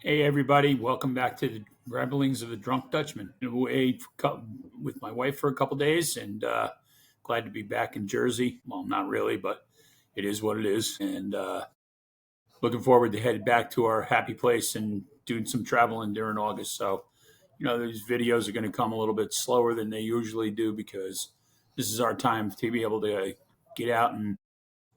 Hey, everybody. Welcome back to the Ramblings of the Drunk Dutchman. Been away with my wife for a couple days and glad to be back in Jersey. Well, not really, but it is what it is. And looking forward to head back to our happy place and doing some traveling during August. So, these videos are going to come a little bit slower than they usually do because this is our time to be able to get out and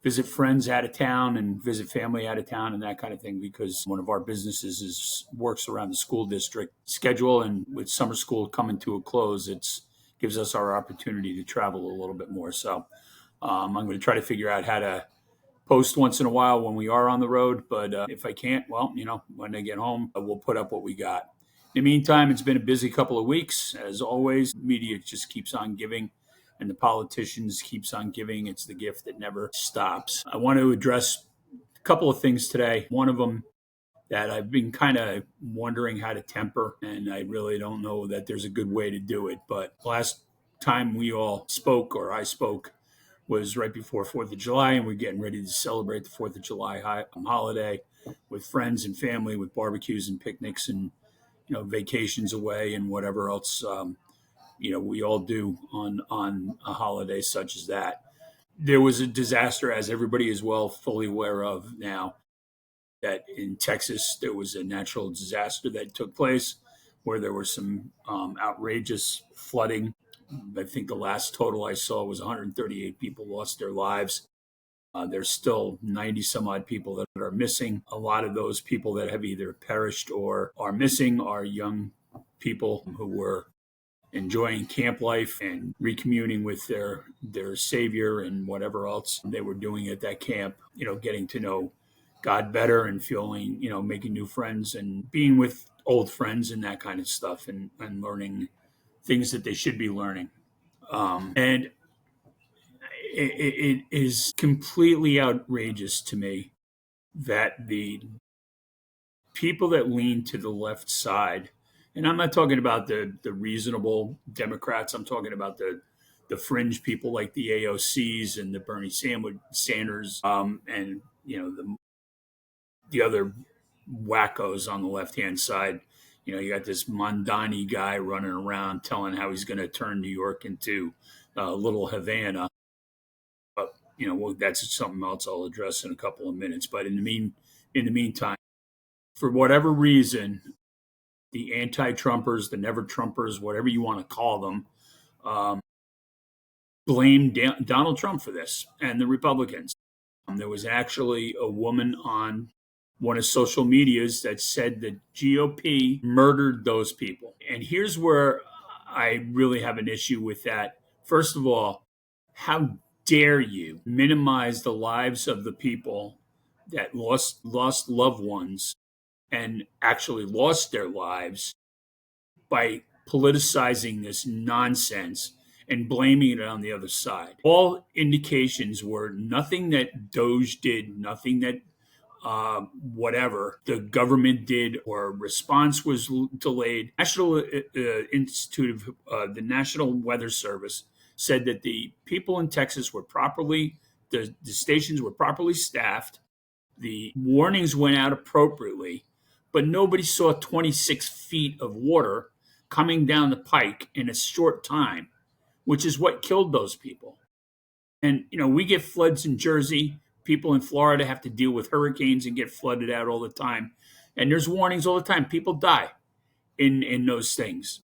visit friends out of town and visit family out of town and that kind of thing because one of our businesses is works around the school district schedule, and with summer school coming to a close, it's gives us our opportunity to travel a little bit more. So I'm going to try to figure out how to post once in a while when we are on the road, but if I can't, well, when I get home, we'll put up what we got. In the meantime, it's been a busy couple of weeks. As always, media just keeps on giving and the politicians keeps on giving. It's the gift that never stops. I want to address a couple of things today. One of them that I've been kind of wondering how to temper, and I really don't know that there's a good way to do it. But last time we all spoke, or I spoke, was right before 4th of July, and we're getting ready to celebrate the 4th of July holiday with friends and family, with barbecues and picnics and vacations away and whatever else we all do on a holiday such as that. There was a disaster, as everybody is well fully aware of now, that in Texas there was a natural disaster that took place where there was some outrageous flooding. I think the last total I saw was 138 people lost their lives. There's still 90 some odd people that are missing. A lot of those people that have either perished or are missing are young people who were enjoying camp life and recommuning with their savior and whatever else they were doing at that camp, getting to know God better and feeling, making new friends and being with old friends and that kind of stuff, and learning things that they should be learning. And it is completely outrageous to me that the people that lean to the left side, and I'm not talking about the reasonable Democrats, I'm talking about the fringe people like the AOCs and the Bernie Sanders, and the other wackos on the left hand side. You got this Mondani guy running around telling how he's going to turn New York into Little Havana. But well, that's something else I'll address in a couple of minutes. But in the meantime, for whatever reason, the anti-Trumpers, the never-Trumpers, whatever you want to call them, um, blame Donald Trump for this and the Republicans. There was actually a woman on one of social medias that said the GOP murdered those people. And here's where I really have an issue with that. First of all, how dare you minimize the lives of the people that lost loved ones and actually lost their lives by politicizing this nonsense and blaming it on the other side. All indications were nothing that Doge did, nothing that whatever the government did or response was delayed. National Institute of the National Weather Service said that the people in Texas were the stations were properly staffed. The warnings went out appropriately, but nobody saw 26 feet of water coming down the pike in a short time, which is what killed those people. And, we get floods in Jersey. People in Florida have to deal with hurricanes and get flooded out all the time. And there's warnings all the time. People die in those things.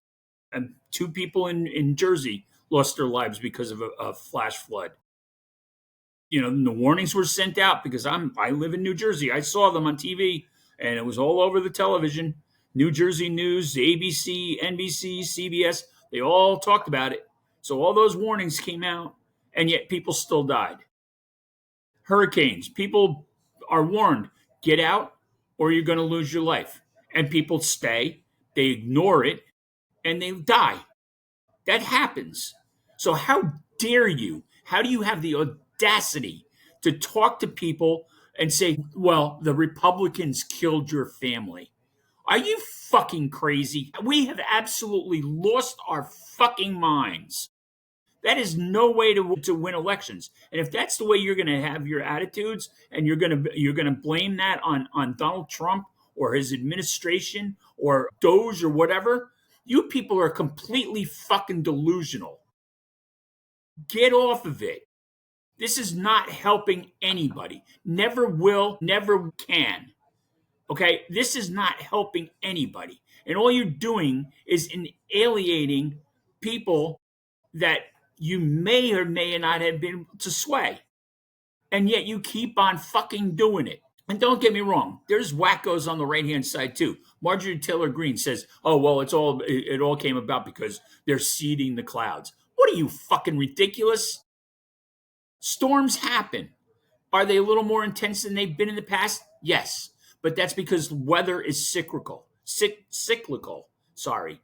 And two people in Jersey lost their lives because of a flash flood. The warnings were sent out because I live in New Jersey. I saw them on TV, and it was all over the television. New Jersey News, ABC, NBC, CBS, they all talked about it. So all those warnings came out, and yet people still died. Hurricanes, people are warned, get out or you're going to lose your life. And people stay, they ignore it, and they die. That happens. So how dare you? How do you have the audacity to talk to people and say, well, the Republicans killed your family? Are you fucking crazy? We have absolutely lost our fucking minds. That is no way to win elections. And if that's the way you're going to have your attitudes, and you're going to blame that on Donald Trump or his administration or Doge or whatever, you people are completely fucking delusional. Get off of it. This is not helping anybody. Never will, never can. Okay? This is not helping anybody. And all you're doing is alienating people that you may or may not have been able to sway. And yet you keep on fucking doing it. And don't get me wrong, there's wackos on the right hand side too. Marjorie Taylor Greene says, "Oh well, it all came about because they're seeding the clouds." What are you, fucking ridiculous? Storms happen. Are they a little more intense than they've been in the past? Yes, but that's because weather is cyclical. Sorry.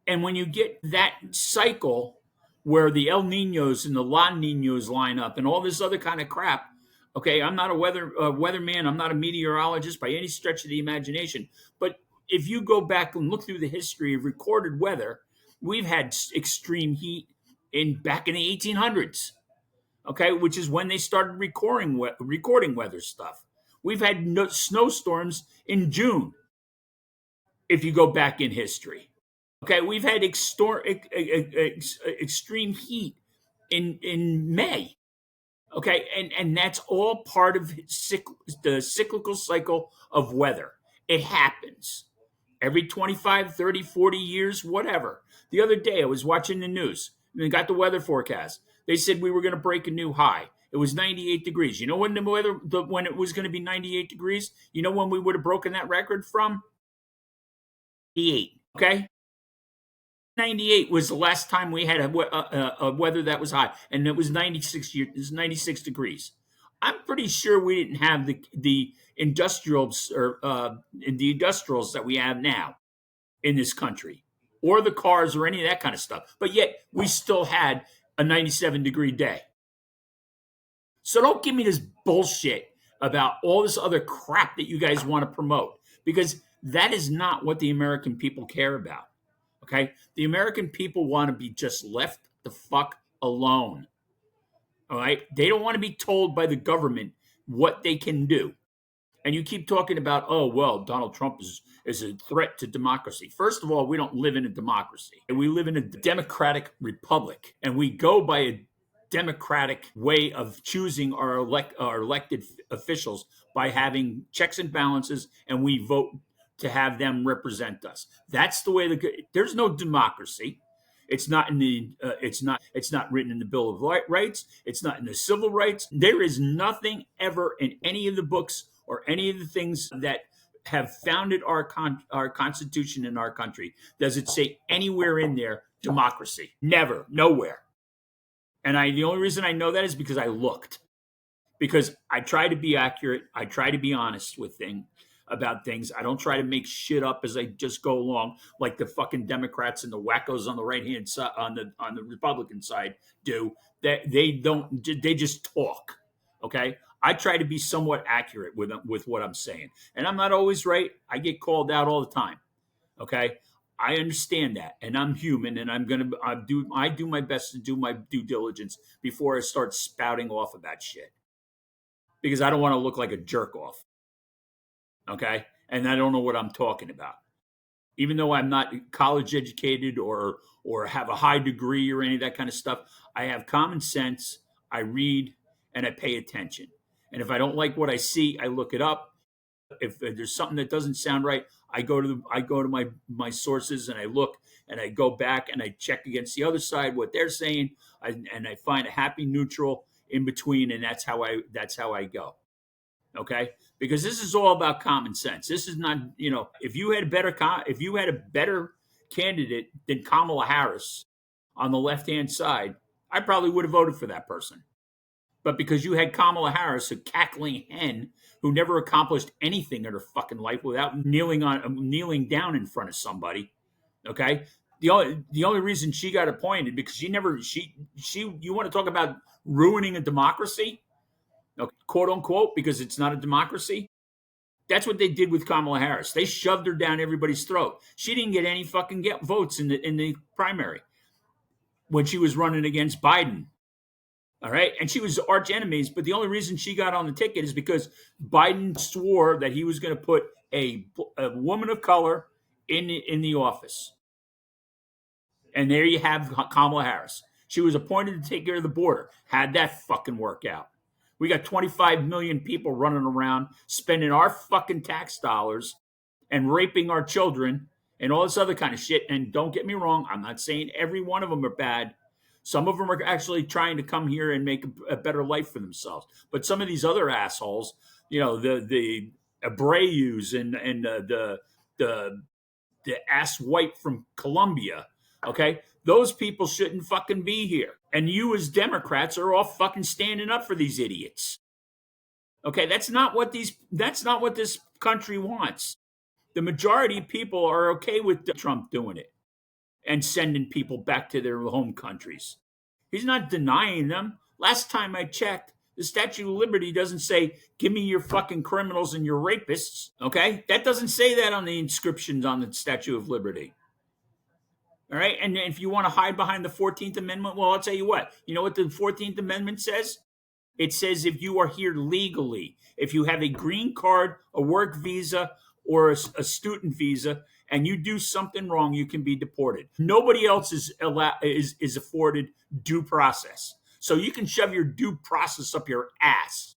And when you get that cycle where the El Ninos and the La Ninos line up and all this other kind of crap, okay, I'm not a weatherman, I'm not a meteorologist by any stretch of the imagination, but if you go back and look through the history of recorded weather, we've had extreme heat back in the 1800s, okay, which is when they started recording weather stuff. We've had snowstorms in June, if you go back in history. Okay, we've had extreme heat in May. Okay, and that's all part of the cyclical cycle of weather. It happens every 25, 30, 40 years, whatever. The other day, I was watching the news and they got the weather forecast. They said we were going to break a new high. It was 98 degrees. You know when when it was going to be 98 degrees? You know when we would have broken that record from? 88. Okay, 98 was the last time we had a weather that was hot, and it was 96 degrees. I'm pretty sure we didn't have the industrials or the industrials that we have now in this country, or the cars or any of that kind of stuff. But yet we still had a 97-degree day. So don't give me this bullshit about all this other crap that you guys want to promote, because that is not what the American people care about. Okay? The American people want to be just left the fuck alone. All right? They don't want to be told by the government what they can do. And you keep talking about, oh, well, Donald Trump is a threat to democracy. First of all, we don't live in a democracy. We live in a democratic republic. And we go by a democratic way of choosing our elected officials by having checks and balances, and we vote to have them represent us. That's the way. There's no democracy. It's not in the. It's not written in the Bill of Rights. It's not in the Civil Rights. There is nothing ever in any of the books or any of the things that have founded our Constitution in our country. Does it say anywhere in there democracy? Never, nowhere. And the only reason I know that is because I looked. Because I try to be accurate. I try to be honest about things. I don't try to make shit up as I just go along, like the fucking Democrats and the wackos on the right hand side, on the Republican side do. They don't. They just talk. Okay. I try to be somewhat accurate with what I'm saying, and I'm not always right. I get called out all the time. Okay. I understand that, and I'm human, and I do my best to do my due diligence before I start spouting off about shit, because I don't want to look like a jerk off. Okay. And I don't know what I'm talking about. Even though I'm not college educated or have a high degree or any of that kind of stuff, I have common sense. I read and I pay attention. And if I don't like what I see, I look it up. If there's something that doesn't sound right, I go to my sources and I look and I go back and I check against the other side what they're saying, and I find a happy neutral in between, and that's how I go. Okay, because this is all about common sense. This is not, if you had a better candidate than Kamala Harris on the left hand side, I probably would have voted for that person. But because you had Kamala Harris, a cackling hen who never accomplished anything in her fucking life without kneeling down in front of somebody, okay, the only reason she got appointed, because you want to talk about ruining a democracy, quote unquote, because it's not a democracy. That's what they did with Kamala Harris. They shoved her down everybody's throat. She didn't get any fucking votes in the primary when she was running against Biden. All right. And she was arch enemies, but the only reason she got on the ticket is because Biden swore that he was going to put a woman of color in the office. And there you have Kamala Harris. She was appointed to take care of the border. How'd that fucking work out? We got 25 million people running around spending our fucking tax dollars and raping our children and all this other kind of shit. And don't get me wrong, I'm not saying every one of them are bad. Some of them are actually trying to come here and make a better life for themselves. But some of these other assholes, the Abreu's and the ass white from Colombia, okay? Those people shouldn't fucking be here. And you as Democrats are all fucking standing up for these idiots. Okay, that's not what this country wants. The majority of people are okay with Trump doing it and sending people back to their home countries. He's not denying them. Last time I checked, the Statue of Liberty doesn't say, give me your fucking criminals and your rapists, okay? That doesn't say that on the inscriptions on the Statue of Liberty. All right, and if you want to hide behind the 14th Amendment, well, I'll tell you what. You know what the 14th Amendment says? It says if you are here legally, if you have a green card, a work visa, or a student visa, and you do something wrong, you can be deported. Nobody else is afforded due process. So you can shove your due process up your ass,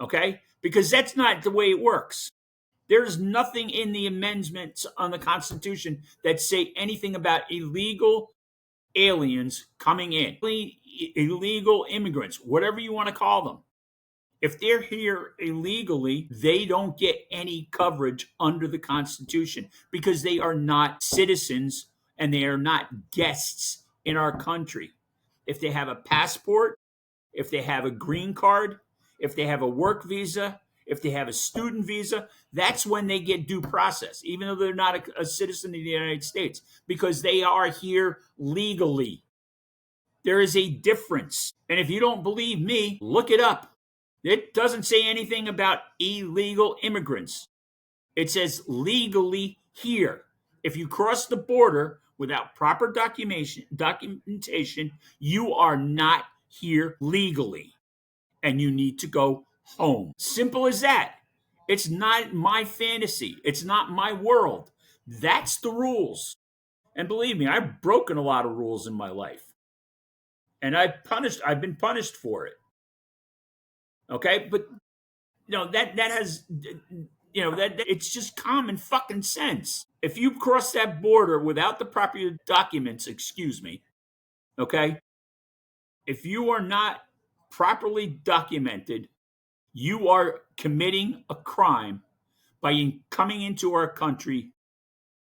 okay? Because that's not the way it works. There's nothing in the amendments on the Constitution that say anything about illegal aliens coming in, illegal immigrants, whatever you want to call them. If they're here illegally, they don't get any coverage under the Constitution because they are not citizens and they are not guests in our country. If they have a passport, if they have a green card, if they have a work visa, if they have a student visa, that's when they get due process, even though they're not a citizen of the United States, because they are here legally. There is a difference. And if you don't believe me, look it up. It doesn't say anything about illegal immigrants. It says legally here. If you cross the border without proper documentation, you are not here legally. And you need to go home. Simple as that. It's not my fantasy. It's not my world. That's the rules. And believe me, I've broken a lot of rules in my life. And I've been punished for it. Okay? But that has that it's just common fucking sense. If you cross that border without the proper documents, excuse me, okay? If you are not properly documented, you are committing a crime by coming into our country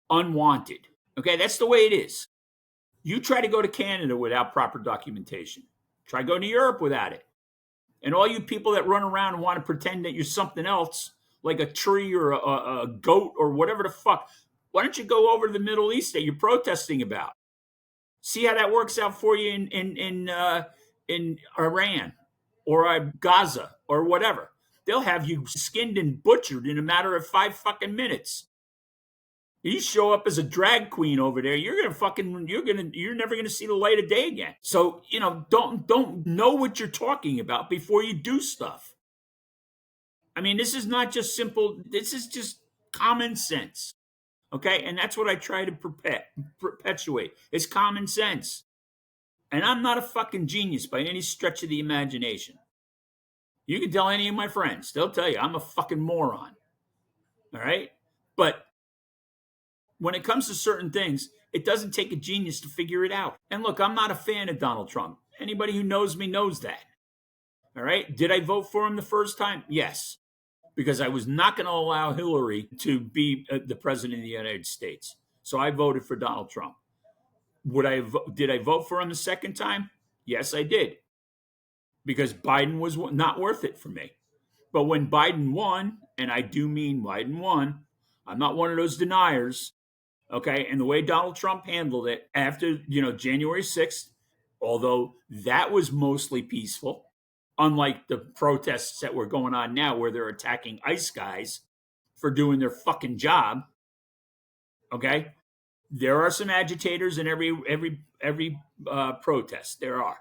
unwanted. Okay, that's the way it is. You try to go to Canada without proper documentation. Try going to Europe without it. And all you people that run around and want to pretend that you're something else, like a tree or a goat or whatever the fuck, why don't you go over to the Middle East that you're protesting about? See how that works out for you in Iran or Gaza or whatever. They'll have you skinned and butchered in a matter of 5 fucking minutes. You show up as a drag queen over there, you're never gonna see the light of day again. So, don't know what you're talking about before you do stuff. I mean, this is not just simple, this is just common sense. Okay? And that's what I try to perpetuate. It's common sense. And I'm not a fucking genius by any stretch of the imagination. You can tell any of my friends, they'll tell you I'm a fucking moron. All right? But when it comes to certain things, it doesn't take a genius to figure it out. And look, I'm not a fan of Donald Trump. Anybody who knows me knows that. All right? Did I vote for him the first time? Yes. Because I was not going to allow Hillary to be the president of the United States. So I voted for Donald Trump. Did I vote for him the second time? Yes, I did. Because Biden was not worth it for me. But when Biden won, and I do mean Biden won, I'm not one of those deniers. Okay, and the way Donald Trump handled it after, January 6th, although that was mostly peaceful, unlike the protests that were going on now where they're attacking ICE guys for doing their fucking job. Okay, there are some agitators in every protest. There are,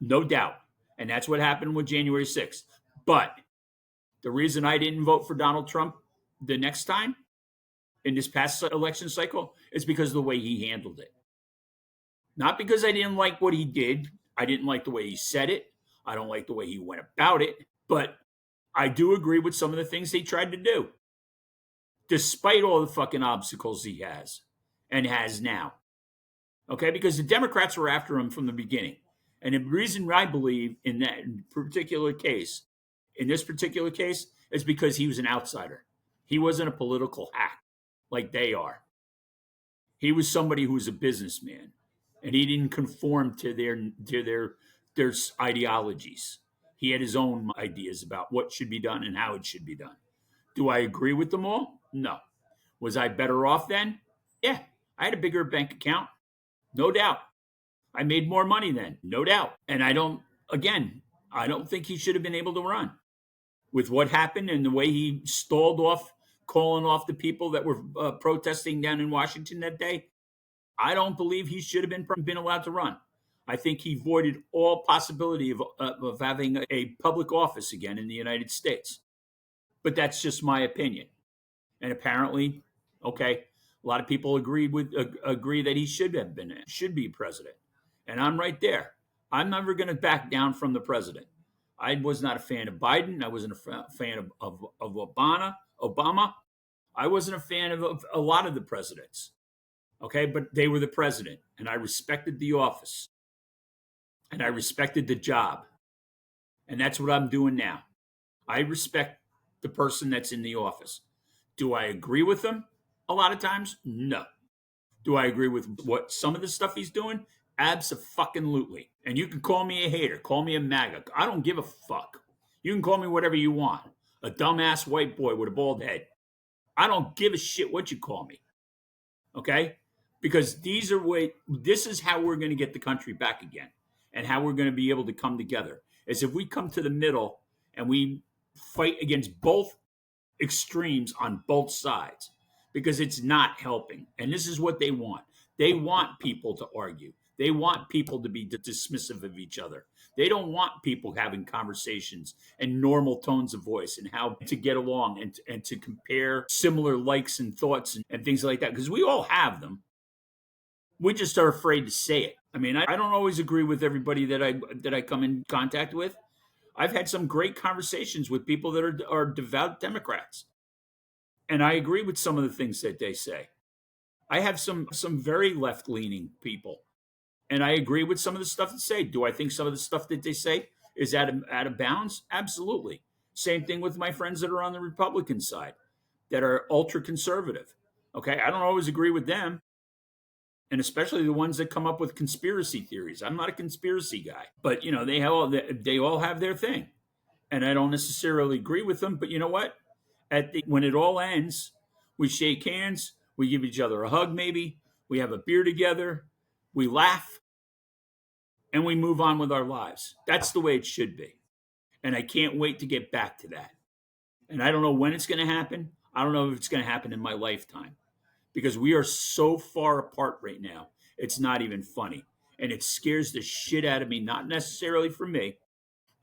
no doubt, and that's what happened with January 6th. But the reason I didn't vote for Donald Trump the next time in this past election cycle is because of the way he handled it. Not because I didn't like what he did. I didn't like the way he said it. I don't like the way he went about it. But I do agree with some of the things they tried to do, despite all the fucking obstacles he has and has now. Okay, because the Democrats were after him from the beginning. And the reason I believe in that particular case, in this particular case, is because he was an outsider. He wasn't a political hack like they are. He was somebody who was a businessman, and he didn't conform to their ideologies. He had his own ideas about what should be done and how it should be done. Do I agree with them all? No. Was I better off then? Yeah, I had a bigger bank account, no doubt. I made more money then, no doubt. And I don't think he should have been able to run with what happened and the way he stalled off, calling off the people that were protesting down in Washington that day. I don't believe he should have been allowed to run. I think he voided all possibility of having a public office again in the United States. But that's just my opinion. And apparently, okay, a lot of people agree that he should be president. And I'm right there. I'm never going to back down from the president. I was not a fan of Biden. I wasn't a fan of Obama. I wasn't a fan of a lot of the presidents. Okay, but they were the president, and I respected the office, and I respected the job. And that's what I'm doing now. I respect the person that's in the office. Do I agree with them a lot of times? No. Do I agree with what some of the stuff he's doing? Abso-fucking-lutely. And you can call me a hater, call me a MAGA. I don't give a fuck. You can call me whatever you want. A dumbass white boy with a bald head. I don't give a shit what you call me. Okay? Because this is how we're going to get the country back again, and how we're going to be able to come together. Is if we come to the middle and we fight against both extremes on both sides, because it's not helping. And this is what they want. They want people to argue. They want people to be dismissive of each other. They don't want people having conversations and normal tones of voice and how to get along and to compare similar likes and thoughts and things like that, because we all have them. We just are afraid to say it. I mean, I don't always agree with everybody that I come in contact with. I've had some great conversations with people that are devout Democrats, and I agree with some of the things that they say. I have some very left-leaning people, and I agree with some of the stuff they say. Do I think some of the stuff that they say is out of bounds? Absolutely. Same thing with my friends that are on the Republican side, that are ultra-conservative. Okay, I don't always agree with them, and especially the ones that come up with conspiracy theories. I'm not a conspiracy guy, but they all have their thing, and I don't necessarily agree with them. But you know what? When it all ends, we shake hands, we give each other a hug, maybe we have a beer together, we laugh, and we move on with our lives. That's the way it should be, and I can't wait to get back to that. And I don't know when it's going to happen. I don't know if it's going to happen in my lifetime, because we are so far apart right now. It's not even funny. And it scares the shit out of me, not necessarily for me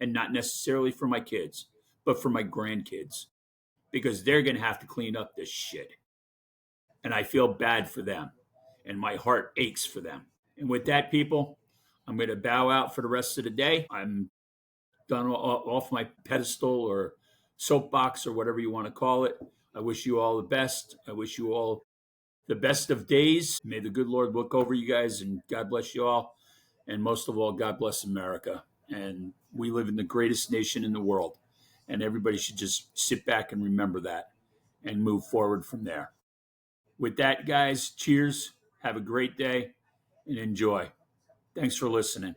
and not necessarily for my kids, but for my grandkids, because they're going to have to clean up this shit. And I feel bad for them, and my heart aches for them. And with that, people, I'm going to bow out for the rest of the day. I'm done off my pedestal or soapbox or whatever you want to call it. I wish you all the best. I wish you all the best of days. May the good Lord look over you guys, and God bless you all. And most of all, God bless America. And we live in the greatest nation in the world. And everybody should just sit back and remember that and move forward from there. With that, guys, cheers. Have a great day and enjoy. Thanks for listening.